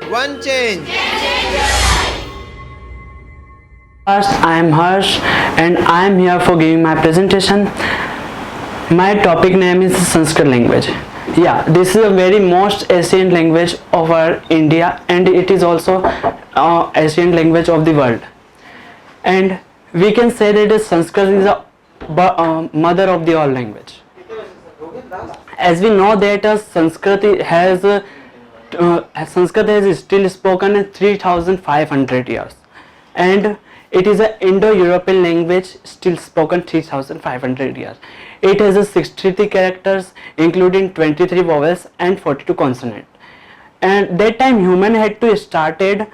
One change. First, I am Harsh and I am here for giving my presentation. My topic name is Sanskrit language. Yeah, this is a very most ancient language of our India, and it is also ancient language of the world. And we can say that Sanskrit is a mother of the all language. As we know that Sanskrit has still spoken in 3,500 years, and it is an Indo-European language still spoken 3,500 years. It has 63 characters, including 23 vowels and 42 consonants. And that time human had to started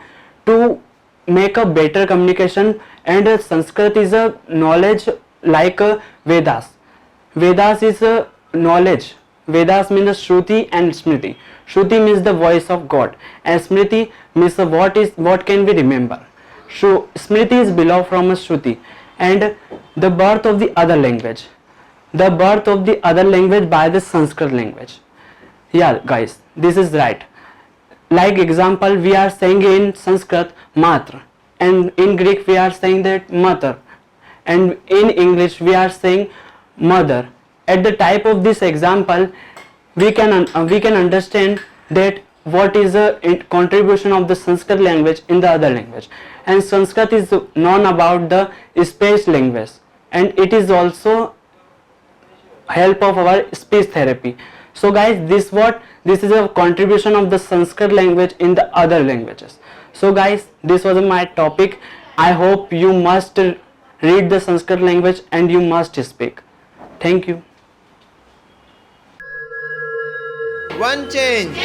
to make a better communication, and Sanskrit is a knowledge like Vedas. Vedas is a knowledge. Vedas means Shruti and Smriti. Shruti means the voice of God, and Smriti means what can we remember. Smriti is below from a Shruti, and the birth of the other language. The birth of the other language by the Sanskrit language. Yeah, guys, this is right. Like example, we are saying in Sanskrit matra, and in Greek we are saying that mother, and in English we are saying mother. At the type of this example, we can understand that what is the contribution of the Sanskrit language in the other language. And Sanskrit is known about the speech language, and it is also help of our speech therapy. So guys, this is a contribution of the Sanskrit language in the other languages. So guys, this was my topic. I hope you must read the Sanskrit language and you must speak. Thank you. One change.